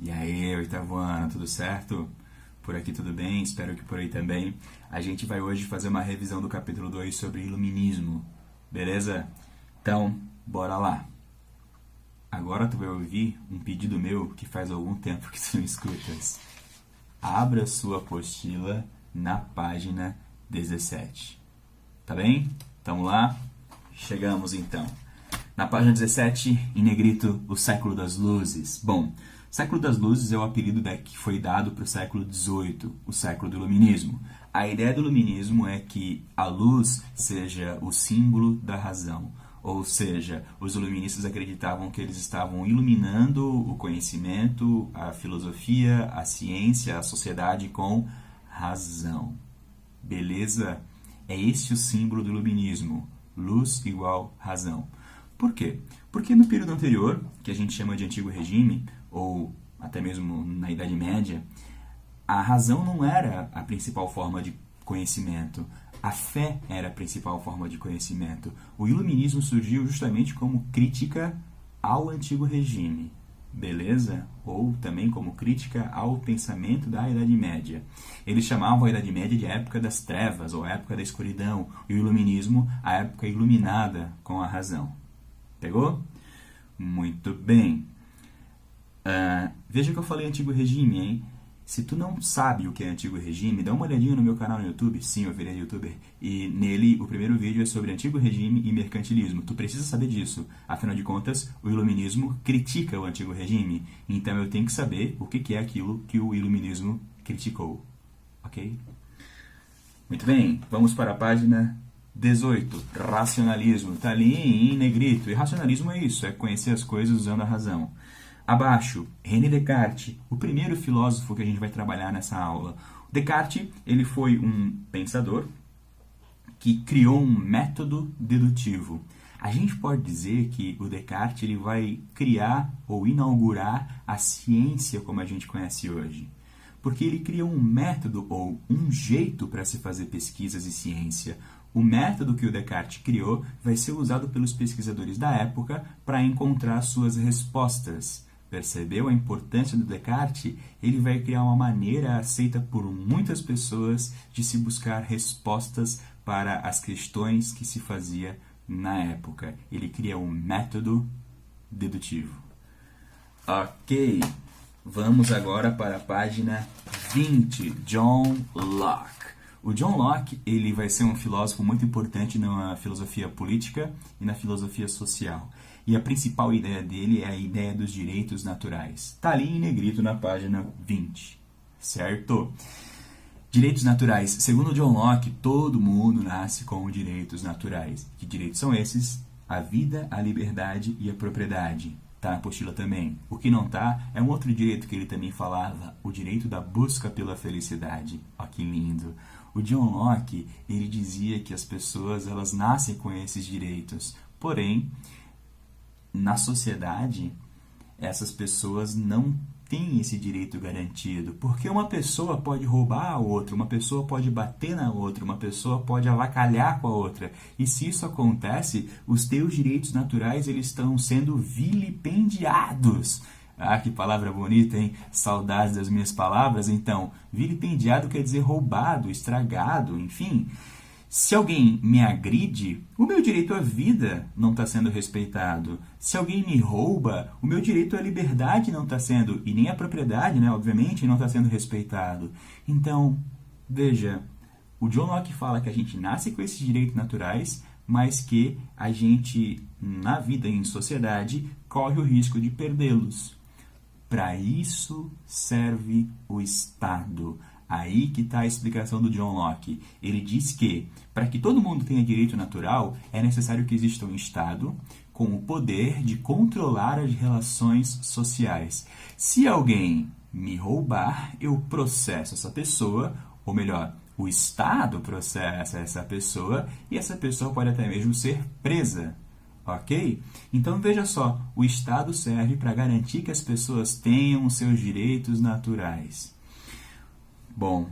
E aí, oitavo ano, tudo certo? Por aqui tudo bem? Espero que por aí também. A gente vai hoje fazer uma revisão do capítulo 2 sobre iluminismo, beleza? Então, bora lá. Agora tu vai ouvir um pedido meu que faz algum tempo que tu não escutas. Abra sua apostila na página 17. Tá bem? Tamo lá? Chegamos então. Na página 17, em negrito, o século das luzes. Bom, o século das luzes é o apelido que foi dado para o século XVIII, o século do iluminismo. A ideia do iluminismo é que a luz seja o símbolo da razão. Ou seja, os iluministas acreditavam que eles estavam iluminando o conhecimento, a filosofia, a ciência, a sociedade com razão. Beleza? É esse o símbolo do iluminismo. Luz igual razão. Por quê? Porque no período anterior, que a gente chama de Antigo Regime, ou até mesmo na Idade Média, a razão não era a principal forma de conhecimento. A fé era a principal forma de conhecimento. O iluminismo surgiu justamente como crítica ao Antigo Regime, beleza? Ou também como crítica ao pensamento da Idade Média. Eles chamavam a Idade Média de época das trevas, ou época da escuridão, e o iluminismo a época iluminada com a razão. Pegou? Muito bem. Veja que eu falei Antigo Regime, hein? Se tu não sabe o que é Antigo Regime, dá uma olhadinha no meu canal no YouTube. Sim, eu virei youtuber. E nele, o primeiro vídeo é sobre Antigo Regime e mercantilismo. Tu precisa saber disso. Afinal de contas, o iluminismo critica o Antigo Regime. Então eu tenho que saber o que é aquilo que o iluminismo criticou. Ok? Muito bem, vamos para a página 18. Racionalismo. Está ali em negrito. E racionalismo é isso, é conhecer as coisas usando a razão. Abaixo, René Descartes, o primeiro filósofo que a gente vai trabalhar nessa aula. Descartes, ele foi um pensador que criou um método dedutivo. A gente pode dizer que o Descartes ele vai criar ou inaugurar a ciência como a gente conhece hoje. Porque ele cria um método ou um jeito para se fazer pesquisas e ciência. O método que o Descartes criou vai ser usado pelos pesquisadores da época para encontrar suas respostas. Percebeu a importância do Descartes? Ele vai criar uma maneira aceita por muitas pessoas de se buscar respostas para as questões que se fazia na época. Ele cria um método dedutivo. Ok, vamos agora para a página 20, John Locke. O John Locke ele vai ser um filósofo muito importante na filosofia política e na filosofia social. E a principal ideia dele é a ideia dos direitos naturais. Está ali em negrito na página 20, certo? Direitos naturais. Segundo John Locke, todo mundo nasce com direitos naturais. Que direitos são esses? A vida, a liberdade e a propriedade. Está na apostila também. O que não está é um outro direito que ele também falava, o direito da busca pela felicidade. Ó, que lindo! O John Locke, ele dizia que as pessoas elas nascem com esses direitos. Porém, na sociedade, essas pessoas não têm esse direito garantido. Porque uma pessoa pode roubar a outra, uma pessoa pode bater na outra, uma pessoa pode avacalhar com a outra. E se isso acontece, os teus direitos naturais eles estão sendo vilipendiados. Ah, que palavra bonita, hein? Saudades das minhas palavras. Então, vilipendiado quer dizer roubado, estragado, enfim. Se alguém me agride, o meu direito à vida não está sendo respeitado. Se alguém me rouba, o meu direito à liberdade não está sendo, e nem a propriedade, né, obviamente, não está sendo respeitado. Então, veja, o John Locke fala que a gente nasce com esses direitos naturais, mas que a gente, na vida e em sociedade, corre o risco de perdê-los. Para isso serve o Estado. Aí que está a explicação do John Locke. Ele diz que, para que todo mundo tenha direito natural, é necessário que exista um Estado com o poder de controlar as relações sociais. Se alguém me roubar, eu processo essa pessoa, ou melhor, o Estado processa essa pessoa, e essa pessoa pode até mesmo ser presa. Ok? Então veja só, o Estado serve para garantir que as pessoas tenham seus direitos naturais. Bom,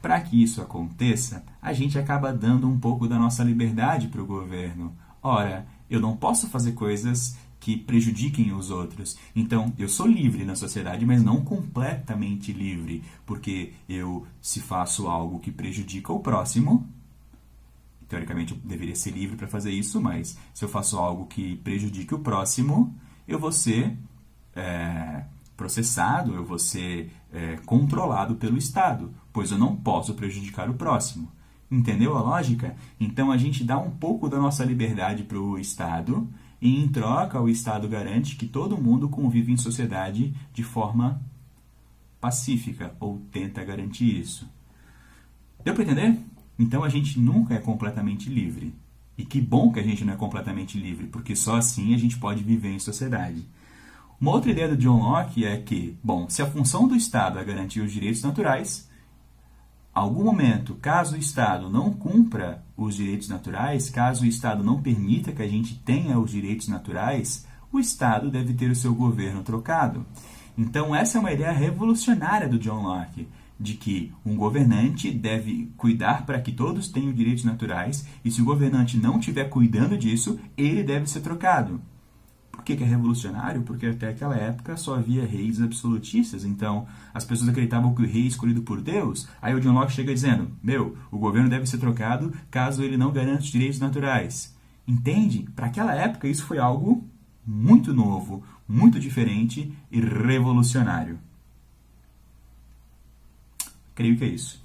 para que isso aconteça, a gente acaba dando um pouco da nossa liberdade para o governo. Ora, eu não posso fazer coisas que prejudiquem os outros. Então, eu sou livre na sociedade, mas não completamente livre, porque eu, se faço algo que prejudica o próximo, teoricamente eu deveria ser livre para fazer isso, mas se eu faço algo que prejudique o próximo, eu vou ser processado, eu vou ser controlado pelo Estado, pois eu não posso prejudicar o próximo. Entendeu a lógica? Então a gente dá um pouco da nossa liberdade para o Estado e, em troca, o Estado garante que todo mundo convive em sociedade de forma pacífica, ou tenta garantir isso. Deu para entender? Então a gente nunca é completamente livre. E que bom que a gente não é completamente livre, porque só assim a gente pode viver em sociedade. Uma outra ideia do John Locke é que, bom, se a função do Estado é garantir os direitos naturais, algum momento, caso o Estado não cumpra os direitos naturais, caso o Estado não permita que a gente tenha os direitos naturais, o Estado deve ter o seu governo trocado. Então essa é uma ideia revolucionária do John Locke, de que um governante deve cuidar para que todos tenham direitos naturais, e se o governante não estiver cuidando disso, ele deve ser trocado. Por que é revolucionário? Porque até aquela época só havia reis absolutistas, então as pessoas acreditavam que o rei é escolhido por Deus. Aí o John Locke chega dizendo, o governo deve ser trocado caso ele não garanta os direitos naturais. Entende? Para aquela época isso foi algo muito novo, muito diferente e revolucionário. Creio que é isso.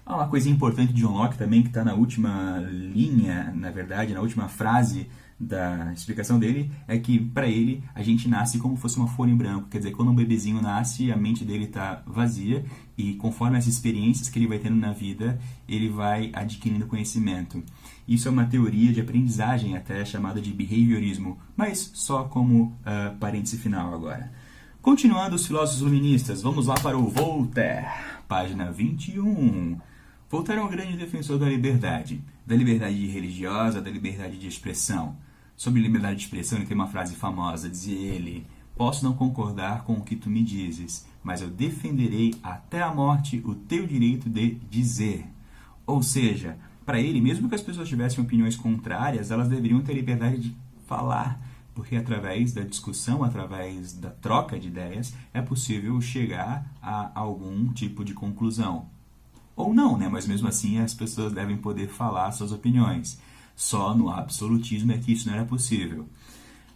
Uma coisa importante de John Locke também, que está na última linha, na verdade, na última frase da explicação dele, é que, para ele, a gente nasce como se fosse uma folha em branco. Quer dizer, quando um bebezinho nasce, a mente dele está vazia e, conforme as experiências que ele vai tendo na vida, ele vai adquirindo conhecimento. Isso é uma teoria de aprendizagem, até chamada de behaviorismo, mas só como parêntese final agora. Continuando os filósofos iluministas, vamos lá para o Voltaire, página 21. Voltaire é um grande defensor da liberdade religiosa, da liberdade de expressão. Sobre liberdade de expressão, ele tem uma frase famosa, dizia ele, posso não concordar com o que tu me dizes, mas eu defenderei até a morte o teu direito de dizer. Ou seja, para ele, mesmo que as pessoas tivessem opiniões contrárias, elas deveriam ter liberdade de falar, porque através da discussão, através da troca de ideias, é possível chegar a algum tipo de conclusão. Ou não, né? Mas mesmo assim as pessoas devem poder falar suas opiniões. Só no absolutismo é que isso não era possível.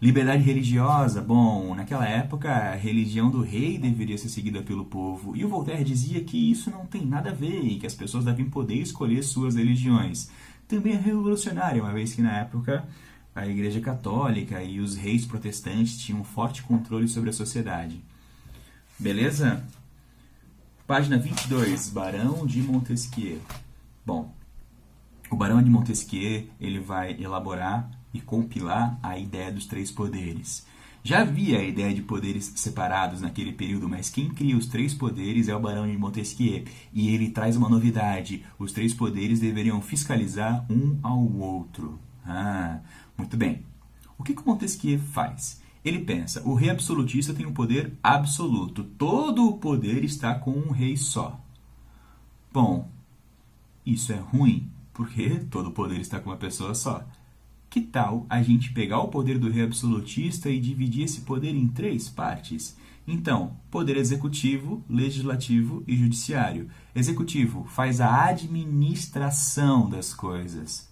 Liberdade religiosa, bom, naquela época a religião do rei deveria ser seguida pelo povo, e o Voltaire dizia que isso não tem nada a ver e que as pessoas devem poder escolher suas religiões. Também é revolucionário, uma vez que na época a Igreja Católica e os reis protestantes tinham um forte controle sobre a sociedade. Beleza? Página 22, Barão de Montesquieu. Bom, o Barão de Montesquieu ele vai elaborar e compilar a ideia dos três poderes. Já havia a ideia de poderes separados naquele período, mas quem cria os três poderes é o Barão de Montesquieu. E ele traz uma novidade, os três poderes deveriam fiscalizar um ao outro. Muito bem. O que Montesquieu faz? Ele pensa, o rei absolutista tem um poder absoluto. Todo o poder está com um rei só. Bom, isso é ruim, porque todo o poder está com uma pessoa só. Que tal a gente pegar o poder do rei absolutista e dividir esse poder em três partes? Então, poder executivo, legislativo e judiciário. Executivo faz a administração das coisas.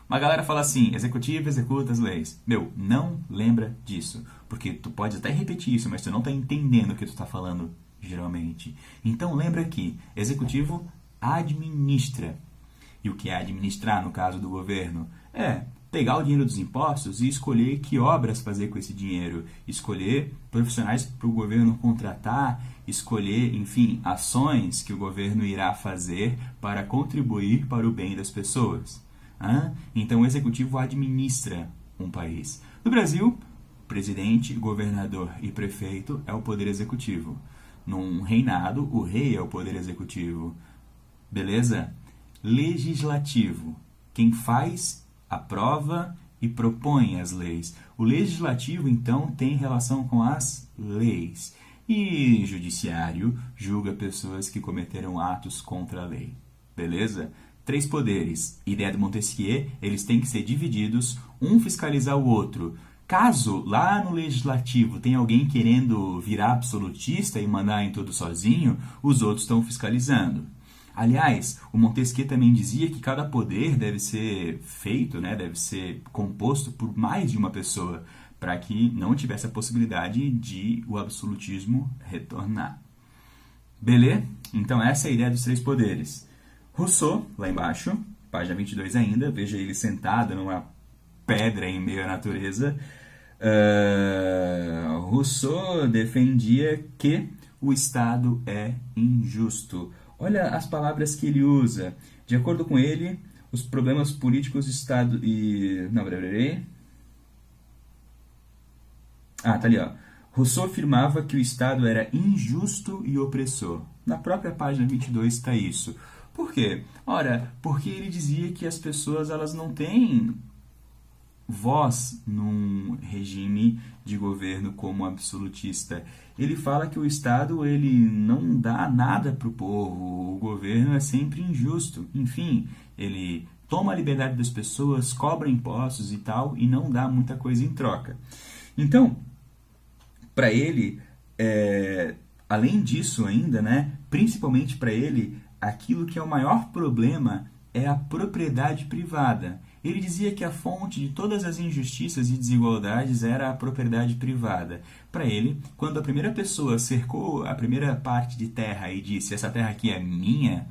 Uma galera fala assim, executivo executa as leis. Não lembra disso. Porque tu pode até repetir isso, mas tu não está entendendo o que tu está falando, geralmente. Então lembra que executivo administra. E o que é administrar, no caso do governo? É pegar o dinheiro dos impostos e escolher que obras fazer com esse dinheiro. Escolher profissionais para o governo contratar, escolher, enfim, ações que o governo irá fazer para contribuir para o bem das pessoas. Então o executivo administra um país. No Brasil, presidente, governador e prefeito é o poder executivo. Num reinado, o rei é o poder executivo. Beleza? Legislativo. Quem faz, aprova e propõe as leis. O legislativo, então, tem relação com as leis. E judiciário julga pessoas que cometeram atos contra a lei. Beleza? Três poderes. Ideia do Montesquieu, eles têm que ser divididos um fiscalizar o outro. Caso lá no legislativo tenha alguém querendo virar absolutista e mandar em tudo sozinho, os outros estão fiscalizando. Aliás, o Montesquieu também dizia que cada poder deve ser feito, né, deve ser composto por mais de uma pessoa, para que não tivesse a possibilidade de o absolutismo retornar. Beleza? Então essa é a ideia dos três poderes. Rousseau, lá embaixo, página 22 ainda, veja ele sentado numa pedra em meio à natureza. Rousseau defendia que o Estado é injusto. Olha as palavras que ele usa. De acordo com ele, os problemas políticos do Estado e... Não, peraí. Tá ali, ó. Rousseau afirmava que o Estado era injusto e opressor. Na própria página 22 está isso. Por quê? Ora, porque ele dizia que as pessoas elas não têm voz num regime de governo como absolutista. Ele fala que o Estado ele não dá nada para o povo, o governo é sempre injusto. Enfim, ele toma a liberdade das pessoas, cobra impostos e tal, e não dá muita coisa em troca. Então, para ele, além disso ainda, né, principalmente para ele, aquilo que é o maior problema é a propriedade privada. Ele dizia que a fonte de todas as injustiças e desigualdades era a propriedade privada. Para ele, quando a primeira pessoa cercou a primeira parte de terra e disse, essa terra aqui é minha,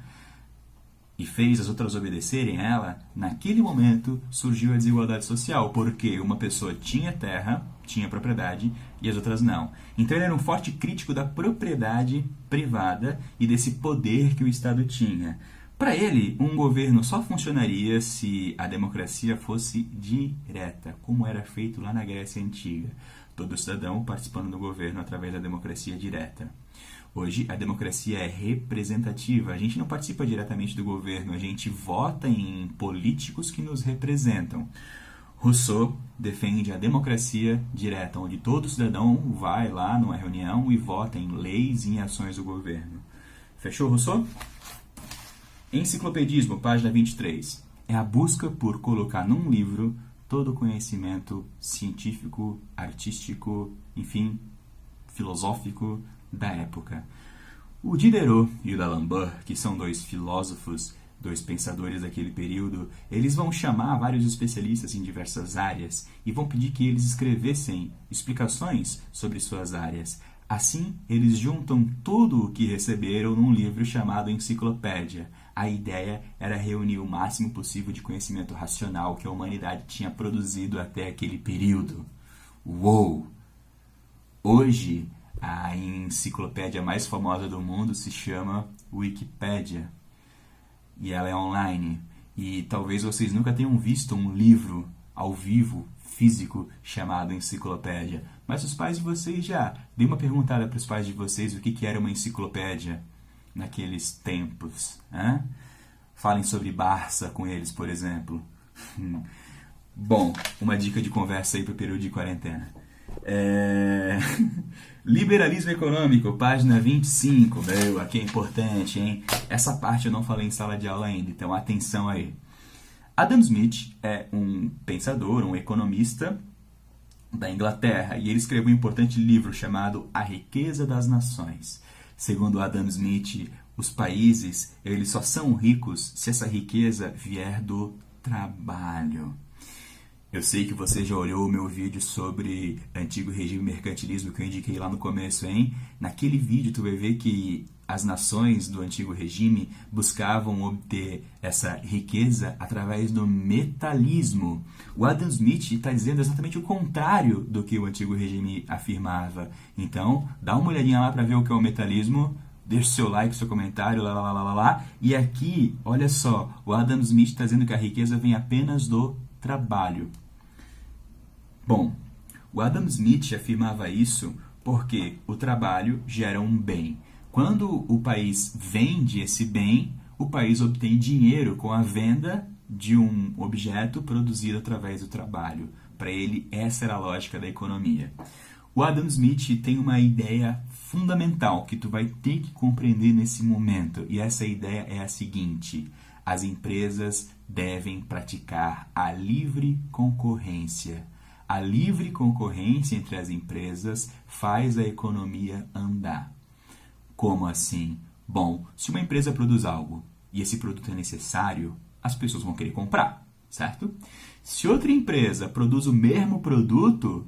e fez as outras obedecerem a ela, naquele momento surgiu a desigualdade social, porque uma pessoa tinha terra, tinha propriedade, e as outras não. Então ele era um forte crítico da propriedade privada e desse poder que o Estado tinha. Para ele, um governo só funcionaria se a democracia fosse direta, como era feito lá na Grécia Antiga. Todo cidadão participando do governo através da democracia direta. Hoje, a democracia é representativa. A gente não participa diretamente do governo, a gente vota em políticos que nos representam. Rousseau defende a democracia direta, onde todo cidadão vai lá numa reunião e vota em leis e em ações do governo. Fechou, Rousseau? Enciclopedismo, página 23. É a busca por colocar num livro todo o conhecimento científico, artístico, enfim, filosófico da época. O Diderot e o D'Alembert, que são dois filósofos, dois pensadores daquele período, eles vão chamar vários especialistas em diversas áreas e vão pedir que eles escrevessem explicações sobre suas áreas. Assim, eles juntam tudo o que receberam num livro chamado Enciclopédia. A ideia era reunir o máximo possível de conhecimento racional que a humanidade tinha produzido até aquele período. Uou! Hoje, a enciclopédia mais famosa do mundo se chama Wikipédia. E ela é online. E talvez vocês nunca tenham visto um livro ao vivo, físico, chamado enciclopédia. Mas os pais de vocês já. Dê uma perguntada para os pais de vocês o que era uma enciclopédia naqueles tempos. Hein? Falem sobre Barça com eles, por exemplo. Bom, uma dica de conversa aí para o período de quarentena. Liberalismo econômico, página 25. Meu, aqui é importante, hein? Essa parte eu não falei em sala de aula ainda, então atenção aí. Adam Smith é um pensador, um economista da Inglaterra, e ele escreveu um importante livro chamado A Riqueza das Nações. Segundo Adam Smith, os países eles só são ricos se essa riqueza vier do trabalho. Eu sei que você já olhou o meu vídeo sobre antigo regime mercantilismo que eu indiquei lá no começo, hein? Naquele vídeo tu vai ver que as nações do antigo regime buscavam obter essa riqueza através do metalismo. O Adam Smith está dizendo exatamente o contrário do que o antigo regime afirmava. Então, dá uma olhadinha lá para ver o que é o metalismo. Deixe seu like, seu comentário, lá. E aqui, olha só, o Adam Smith está dizendo que a riqueza vem apenas do trabalho. Bom, o Adam Smith afirmava isso porque o trabalho gera um bem. Quando o país vende esse bem, o país obtém dinheiro com a venda de um objeto produzido através do trabalho. Para ele, essa era a lógica da economia. O Adam Smith tem uma ideia fundamental que tu vai ter que compreender nesse momento. E essa ideia é a seguinte: As empresas devem praticar a livre concorrência. A livre concorrência entre as empresas faz a economia andar. Como assim? Bom, se uma empresa produz algo e esse produto é necessário, as pessoas vão querer comprar, certo? Se outra empresa produz o mesmo produto,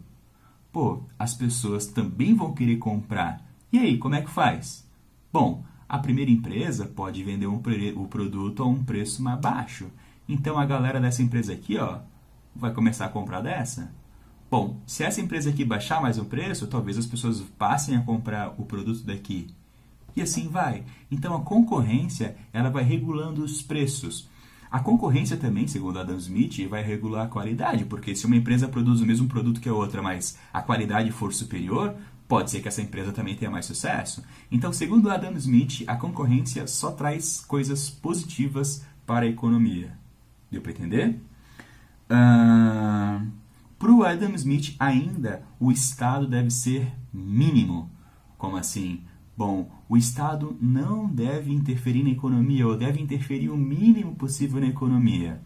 as pessoas também vão querer comprar. E aí, como é que faz? Bom, a primeira empresa pode vender o produto a um preço mais baixo. Então, a galera dessa empresa aqui, vai começar a comprar dessa. Bom, se essa empresa aqui baixar mais o preço, talvez as pessoas passem a comprar o produto daqui. E assim vai. Então, a concorrência, ela vai regulando os preços. A concorrência também, segundo Adam Smith, vai regular a qualidade, porque se uma empresa produz o mesmo produto que a outra, mas a qualidade for superior, pode ser que essa empresa também tenha mais sucesso. Então, segundo Adam Smith, a concorrência só traz coisas positivas para a economia. Deu para entender? Para o Adam Smith, ainda, o Estado deve ser mínimo. Como assim? Bom, o Estado não deve interferir na economia, ou deve interferir o mínimo possível na economia.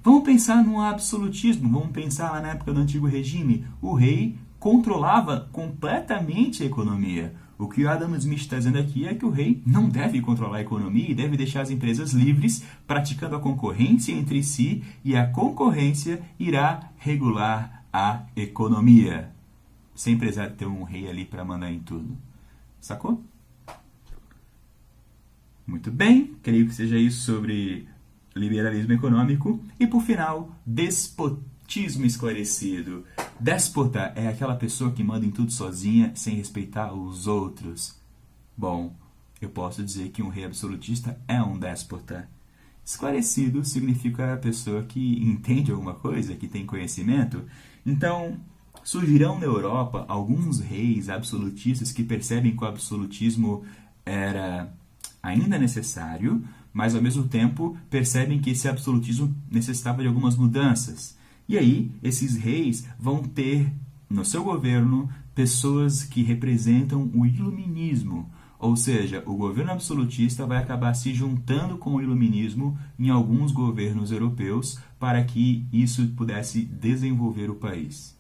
Vamos pensar no absolutismo, vamos pensar lá na época do Antigo Regime. O rei controlava completamente a economia. O que o Adam Smith está dizendo aqui é que o rei não deve controlar a economia e deve deixar as empresas livres, praticando a concorrência entre si, e a concorrência irá regular a economia. Sem precisar ter um rei ali para mandar em tudo. Sacou? Muito bem, creio que seja isso sobre liberalismo econômico. E por final, despotismo esclarecido. Déspota é aquela pessoa que manda em tudo sozinha, sem respeitar os outros. Bom, eu posso dizer que um rei absolutista é um déspota. Esclarecido significa a pessoa que entende alguma coisa, que tem conhecimento. Então, surgirão na Europa alguns reis absolutistas que percebem que o absolutismo era ainda necessário, mas ao mesmo tempo percebem que esse absolutismo necessitava de algumas mudanças. E aí, esses reis vão ter no seu governo pessoas que representam o iluminismo. Ou seja, o governo absolutista vai acabar se juntando com o iluminismo em alguns governos europeus para que isso pudesse desenvolver o país.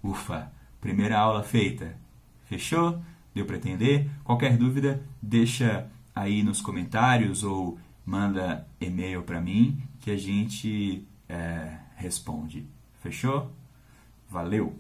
Ufa! Primeira aula feita. Fechou? Deu para entender? Qualquer dúvida, deixa aí nos comentários ou manda e-mail para mim que a gente responde. Fechou? Valeu!